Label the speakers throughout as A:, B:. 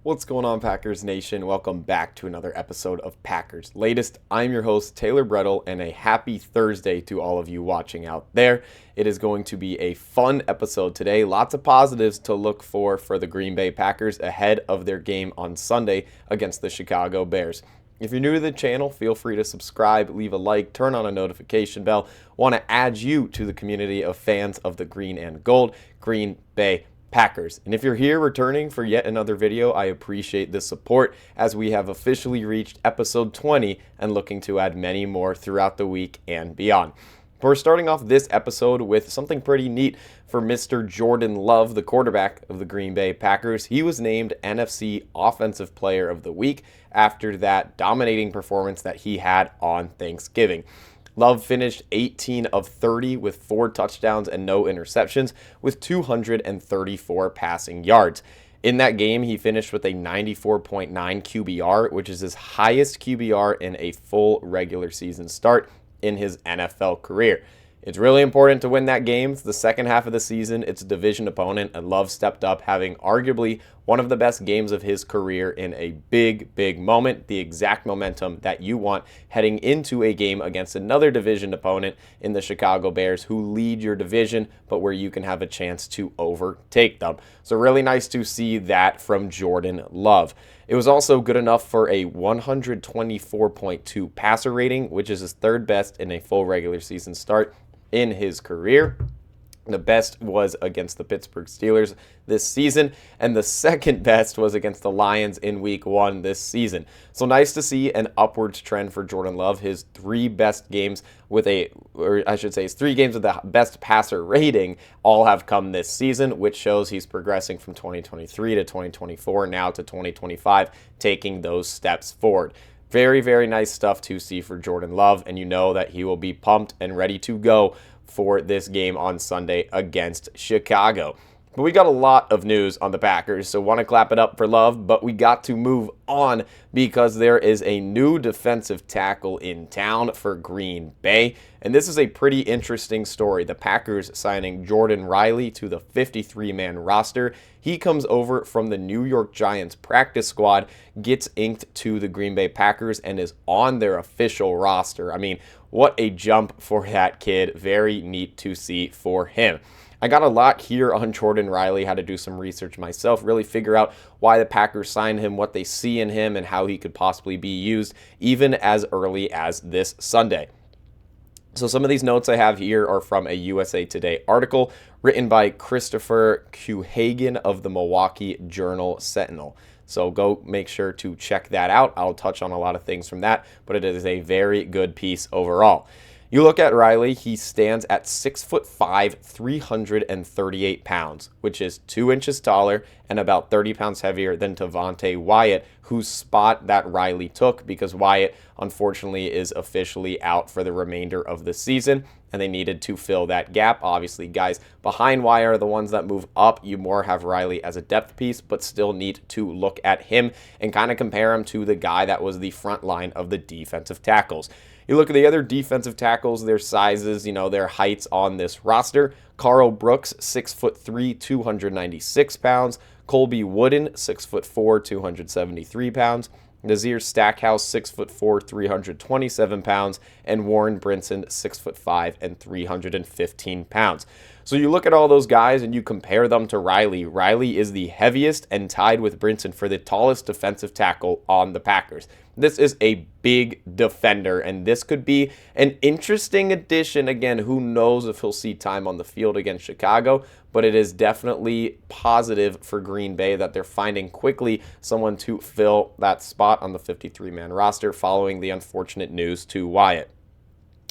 A: What's going on, Packers Nation? Welcome back to another episode of Packers Latest. I'm your host, Taylor Bretl, and a happy Thursday to all of you watching out there. It is going to be a fun episode today. Lots of positives to look for the Green Bay Packers ahead of their game on Sunday against the Chicago Bears. If you're new to the channel, feel free to subscribe, leave a like, turn on a notification bell. Want to add you to the community of fans of the green and gold, Green Bay Packers. And if you're here returning for yet another video, I appreciate the support as we have officially reached episode 20 and looking to add many more throughout the week and beyond. We're starting off this episode with something pretty neat for Mr. Jordan Love, the quarterback of the Green Bay Packers. He was named NFC Offensive Player of the Week after that dominating performance that he had on Thanksgiving. Love finished 18 of 30 with 4 touchdowns and no interceptions with 234 passing yards. In that game, he finished with a 94.9 QBR, which is his highest QBR in a full regular season start in his NFL career. It's really important to win that game. It's the second half of the season. It's a division opponent, and Love stepped up, having arguably one of the best games of his career in a big moment, the exact momentum that you want heading into a game against another division opponent in the Chicago Bears, who lead your division, but where you can have a chance to overtake them. So really nice to see that from Jordan Love. It was also good enough for a 124.2 passer rating, which is his third best in a full regular season start in his career. The best was against the Pittsburgh Steelers this season, and the second best was against the Lions in week 1 this season. So nice to see an upwards trend for Jordan Love. His 3 best games with his 3 games with the best passer rating all have come this season, which shows he's progressing from 2023 to 2024, now to 2025, taking those steps forward. Very nice stuff to see for Jordan Love, and you know that he will be pumped and ready to go for this game on Sunday against Chicago. But we got a lot of news on the Packers, so want to clap it up for Love, but we got to move on because there is a new defensive tackle in town for Green Bay, and this is a pretty interesting story. The Packers signing Jordan Riley to the 53-man roster. He comes over from the New York Giants practice squad, gets inked to the Green Bay Packers, and is on their official roster. I mean, what a jump for that kid. Very neat to see for him. I got a lot here on Jordan Riley, had to do some research myself, really figure out why the Packers signed him, what they see in him, and how he could possibly be used even as early as this Sunday. So some of these notes I have here are from a USA Today article written by Christopher Kuhagen of the Milwaukee Journal Sentinel. So go make sure to check that out. I'll touch on a lot of things from that, but it is a very good piece overall. You look at Riley, he stands at 6'5", 338 pounds, which is 2 inches taller and about 30 pounds heavier than Devontae Wyatt, whose spot that Riley took, because Wyatt, unfortunately, is officially out for the remainder of the season, and they needed to fill that gap. Obviously, guys behind Wyatt are the ones that move up. You more have Riley as a depth piece, but still need to look at him and kind of compare him to the guy that was the front line of the defensive tackles. You look at the other defensive tackles, their sizes, their heights on this roster. Carl Brooks, 6'3", 296 pounds. Colby Wooden, 6'4", 273 pounds. Nazir Stackhouse, 6'4", 327 pounds. And Warren Brinson, 6'5", and 315 pounds. So you look at all those guys and you compare them to Riley. Riley is the heaviest and tied with Brinson for the tallest defensive tackle on the Packers. This is a big defender, and this could be an interesting addition. Again, who knows if he'll see time on the field against Chicago, but it is definitely positive for Green Bay that they're finding quickly someone to fill that spot on the 53-man roster following the unfortunate news to Wyatt.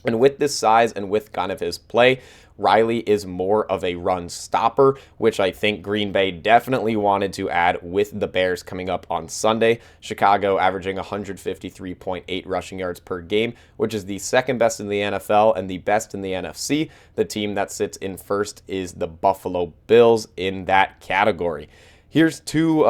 A: And with this size and with kind of his play, Riley is more of a run stopper, which I think Green Bay definitely wanted to add with the Bears coming up on Sunday. Chicago averaging 153.8 rushing yards per game, which is the second best in the NFL and the best in the NFC. The team that sits in first is the Buffalo Bills in that category. Here's 2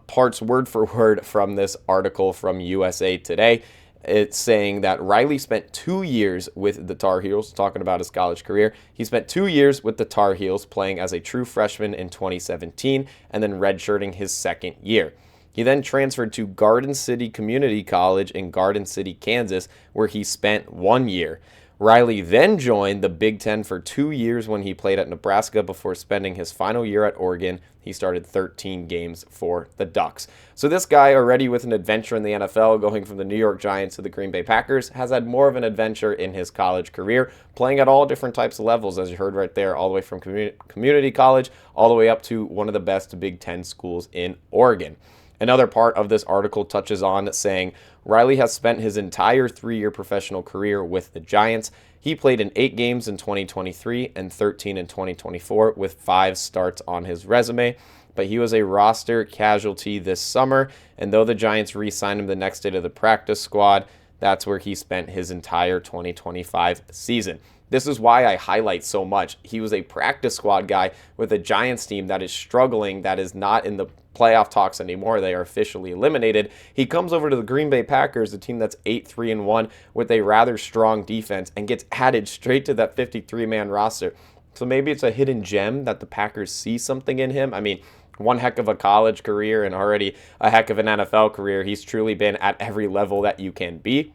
A: parts word for word from this article from USA Today. It's saying that Riley spent 2 years with the Tar Heels, talking about his college career. He spent 2 years with the Tar Heels, playing as a true freshman in 2017, and then redshirting his second year. He then transferred to Garden City Community College in Garden City, Kansas, where he spent 1 year. Riley then joined the Big Ten for 2 years when he played at Nebraska before spending his final year at Oregon. He started 13 games for the Ducks. So this guy, already with an adventure in the NFL, going from the New York Giants to the Green Bay Packers, has had more of an adventure in his college career, playing at all different types of levels, as you heard right there, all the way from community college all the way up to one of the best Big Ten schools in Oregon. Another part of this article touches on saying Riley has spent his entire 3-year professional career with the Giants. He played in 8 games in 2023 and 13 in 2024 with 5 starts on his resume. But he was a roster casualty this summer, and though the Giants re-signed him the next day to the practice squad, that's where he spent his entire 2025 season. This is why I highlight so much. He was a practice squad guy with a Giants team that is struggling, that is not in the playoff talks anymore. They are officially eliminated. He comes over to the Green Bay Packers, a team that's 8-3-1 with a rather strong defense, and gets added straight to that 53-man roster. So maybe it's a hidden gem that the Packers see something in him. I mean, one heck of a college career and already a heck of an NFL career. He's truly been at every level that you can be.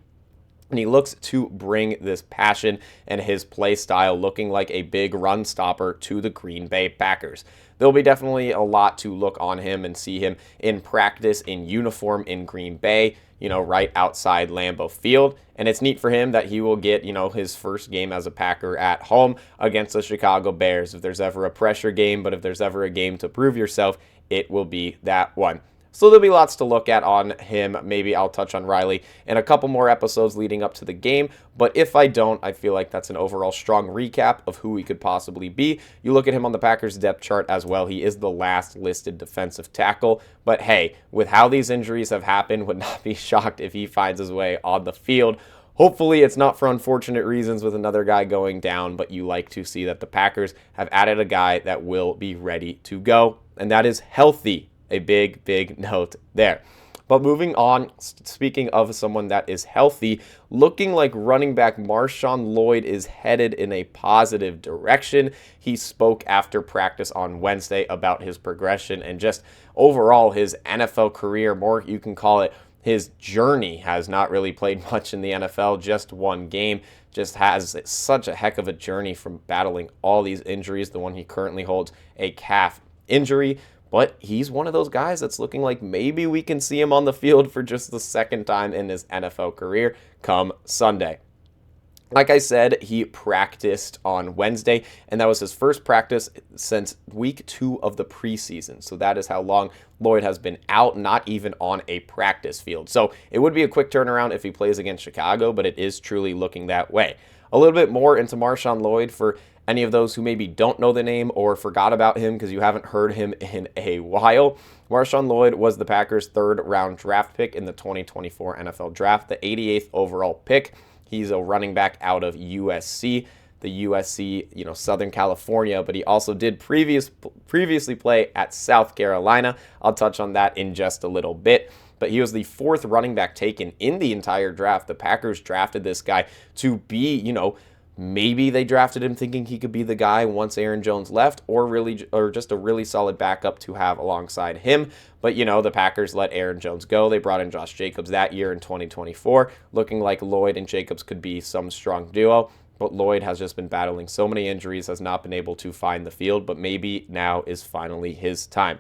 A: And he looks to bring this passion and his play style, looking like a big run stopper, to the Green Bay Packers. There'll be definitely a lot to look on him and see him in practice, in uniform in Green Bay, right outside Lambeau Field. And it's neat for him that he will get, his first game as a Packer at home against the Chicago Bears. If there's ever a pressure game, but if there's ever a game to prove yourself, it will be that one. So there'll be lots to look at on him. Maybe I'll touch on Riley in a couple more episodes leading up to the game. But if I don't, I feel like that's an overall strong recap of who he could possibly be. You look at him on the Packers depth chart as well. He is the last listed defensive tackle. But hey, with how these injuries have happened, would not be shocked if he finds his way on the field. Hopefully it's not for unfortunate reasons with another guy going down, but you like to see that the Packers have added a guy that will be ready to go, and that is healthy. A big, big note there. But moving on, speaking of someone that is healthy, looking like running back Marshawn Lloyd is headed in a positive direction. He spoke after practice on Wednesday about his progression and just overall his NFL career, more you can call it his journey. Has not really played much in the NFL, just 1 game. Just has such a heck of a journey from battling all these injuries. The one he currently holds, a calf injury. But he's one of those guys that's looking like maybe we can see him on the field for just the second time in his NFL career come Sunday. Like I said, he practiced on Wednesday, and that was his first practice since week 2 of the preseason. So that is how long Lloyd has been out, not even on a practice field. So it would be a quick turnaround if he plays against Chicago, but it is truly looking that way. A little bit more into Marshawn Lloyd for any of those who maybe don't know the name or forgot about him because you haven't heard him in a while. Marshawn Lloyd was the Packers' 3rd round draft pick in the 2024 NFL Draft, the 88th overall pick. He's a running back out of USC, the USC, Southern California, but he also did previously play at South Carolina. I'll touch on that in just a little bit. But he was the 4th running back taken in the entire draft. The Packers drafted this guy to be, maybe they drafted him thinking he could be the guy once Aaron Jones left, or just a really solid backup to have alongside him. But, the Packers let Aaron Jones go. They brought in Josh Jacobs that year in 2024, looking like Lloyd and Jacobs could be some strong duo. But Lloyd has just been battling so many injuries, has not been able to find the field, but maybe now is finally his time.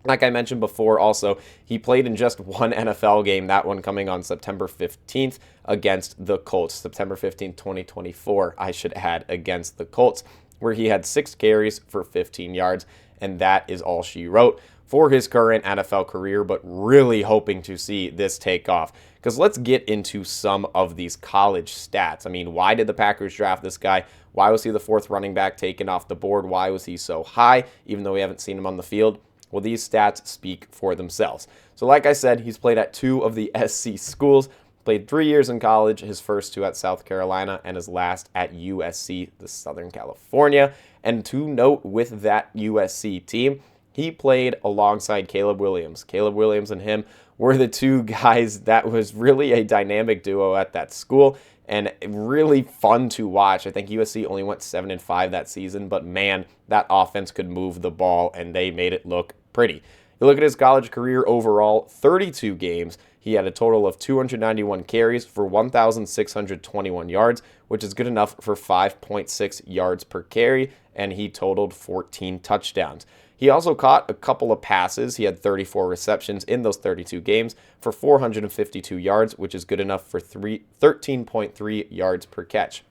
A: Like I mentioned before, also, he played in just 1 NFL game, that one coming on September 15th against the Colts. September 15th, 2024, I should add, against the Colts, where he had 6 carries for 15 yards, and that is all she wrote for his current NFL career, but really hoping to see this take off. Because let's get into some of these college stats. I mean, why did the Packers draft this guy? Why was he the 4th running back taken off the board? Why was he so high, even though we haven't seen him on the field? Well, these stats speak for themselves. So like I said, he's played at 2 of the SC schools, played 3 years in college, his first 2 at South Carolina, and his last at USC, the Southern California. And to note with that USC team, he played alongside Caleb Williams. Caleb Williams and him were the 2 guys that was really a dynamic duo at that school, and really fun to watch. I think USC only went 7-5 that season, but man, that offense could move the ball, and they made it look pretty. You look at his college career overall, 32 games. He had a total of 291 carries for 1,621 yards, which is good enough for 5.6 yards per carry, and he totaled 14 touchdowns. He also caught a couple of passes. He had 34 receptions in those 32 games for 452 yards, which is good enough for 13.3 yards per catch.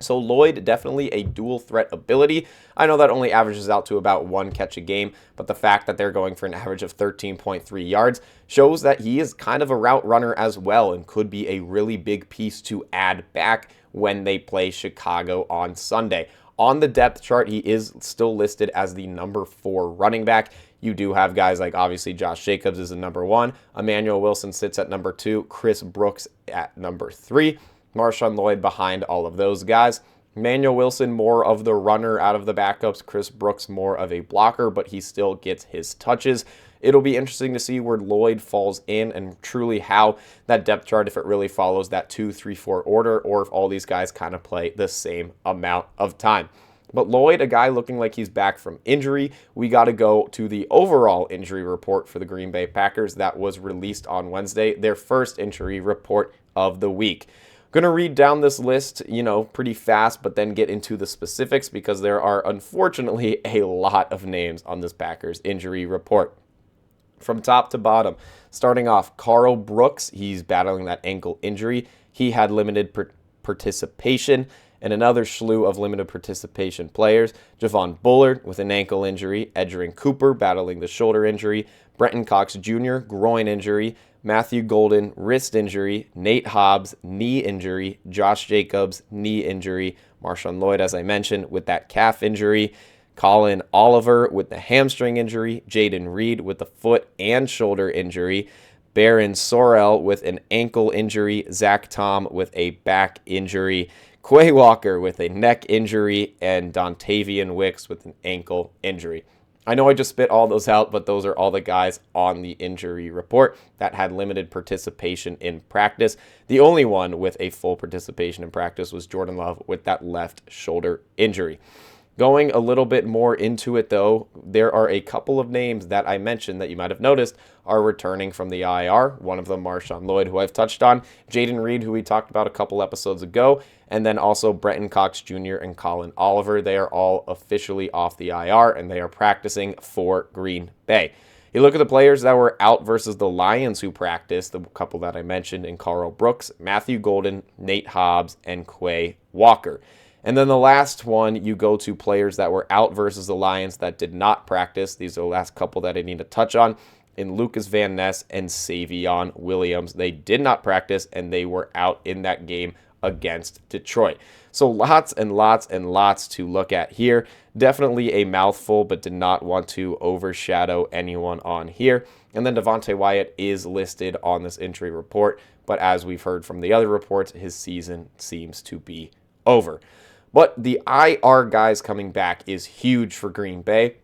A: So Lloyd, definitely a dual threat ability. I know that only averages out to about 1 catch a game, but the fact that they're going for an average of 13.3 yards shows that he is kind of a route runner as well and could be a really big piece to add back when they play Chicago on Sunday. On the depth chart, he is still listed as the number 4 running back. You do have guys like, obviously, Josh Jacobs is the number 1. Emmanuel Wilson sits at number 2. Chris Brooks at number 3. Marshawn Lloyd behind all of those guys. Emmanuel Wilson more of the runner out of the backups. Chris Brooks more of a blocker, but he still gets his touches. It'll be interesting to see where Lloyd falls in and truly how that depth chart, if it really follows that 2-3-4 order, or if all these guys kind of play the same amount of time. But Lloyd, a guy looking like he's back from injury. We got to go to the overall injury report for the Green Bay Packers that was released on Wednesday, their first injury report of the week. Going to read down this list, pretty fast, but then get into the specifics because there are unfortunately a lot of names on this Packers injury report. From top to bottom, starting off, Karl Brooks, he's battling that ankle injury. He had limited participation, and another slew of limited participation players. Javon Bullard with an ankle injury, Edgerrin Cooper battling the shoulder injury, Brenton Cox Jr., groin injury, Matthew Golden, wrist injury, Nate Hobbs, knee injury, Josh Jacobs, knee injury, Marshawn Lloyd, as I mentioned, with that calf injury, Colin Oliver with the hamstring injury, Jaden Reed with the foot and shoulder injury, Baron Sorrell with an ankle injury, Zach Tom with a back injury, Quay Walker with a neck injury, and Dontavian Wicks with an ankle injury. I know I just spit all those out, but those are all the guys on the injury report that had limited participation in practice. The only one with a full participation in practice was Jordan Love with that left shoulder injury. Going a little bit more into it, though, there are a couple of names that I mentioned that you might have noticed are returning from the IR. One of them, Marshawn Lloyd, who I've touched on, Jaden Reed, who we talked about a couple episodes ago, and then also Brenton Cox Jr. and Colin Oliver. They are all officially off the IR, and they are practicing for Green Bay. You look at the players that were out versus the Lions who practiced, the couple that I mentioned in Karl Brooks, Matthew Golden, Nate Hobbs, and Quay Walker. And then the last one, you go to players that were out versus the Lions that did not practice. These are the last couple that I need to touch on. In Lucas Van Ness and Savion Williams. They did not practice, and they were out in that game against Detroit. So lots and lots and lots to look at here. Definitely a mouthful, but did not want to overshadow anyone on here. And then Devonte Wyatt is listed on this injury report, but as we've heard from the other reports, his season seems to be over. But the IR guys coming back is huge for Green Bay.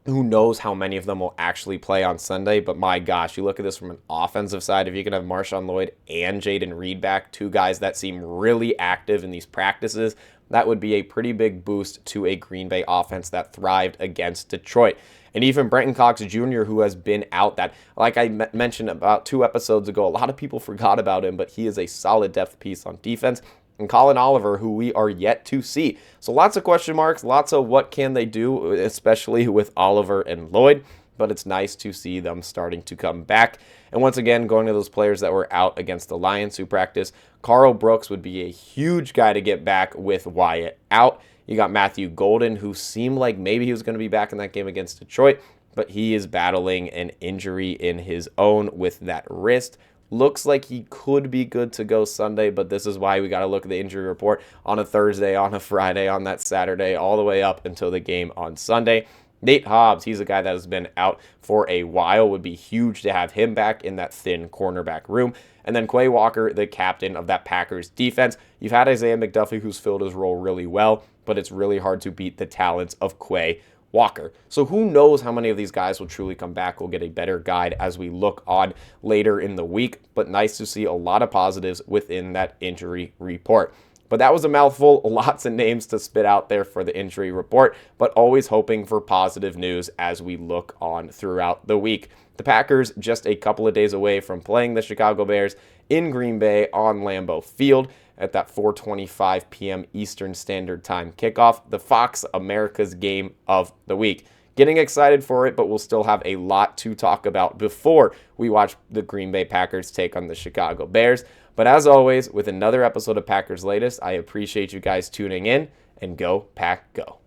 A: Who knows how many of them will actually play on Sunday, but my gosh, you look at this from an offensive side, if you can have Marshawn Lloyd and Jaden Reed back, two guys that seem really active in these practices, that would be a pretty big boost to a Green Bay offense that thrived against Detroit. And even Brenton Cox Jr., who has been out, that, like I mentioned about 2 episodes ago, a lot of people forgot about him, but he is a solid depth piece on defense. And Colin Oliver, who we are yet to see. So lots of question marks, lots of what can they do, especially with Oliver and Lloyd. But it's nice to see them starting to come back. And once again, going to those players that were out against the Lions who practice, Karl Brooks would be a huge guy to get back with Wyatt out. You got Matthew Golden, who seemed like maybe he was going to be back in that game against Detroit, but he is battling an injury in his own with that wrist. Looks like he could be good to go Sunday, but this is why we got to look at the injury report on a Thursday, on a Friday, on that Saturday, all the way up until the game on Sunday. Nate Hobbs, he's a guy that has been out for a while. Would be huge to have him back in that thin cornerback room. And then Quay Walker, the captain of that Packers defense. You've had Isaiah McDuffie, who's filled his role really well, but it's really hard to beat the talents of Quay Walker. So who knows how many of these guys will truly come back. We'll get a better guide as we look on later in the week, but nice to see a lot of positives within that injury report. But that was a mouthful, lots of names to spit out there for the injury report, but always hoping for positive news as we look on throughout the week. The Packers just a couple of days away from playing the Chicago Bears in Green Bay on Lambeau Field at that 4:25 p.m. Eastern Standard Time kickoff, the Fox America's game of the week. Getting excited for it, but we'll still have a lot to talk about before we watch the Green Bay Packers take on the Chicago Bears. But as always, with another episode of Packers Latest, I appreciate you guys tuning in, and go Pack Go.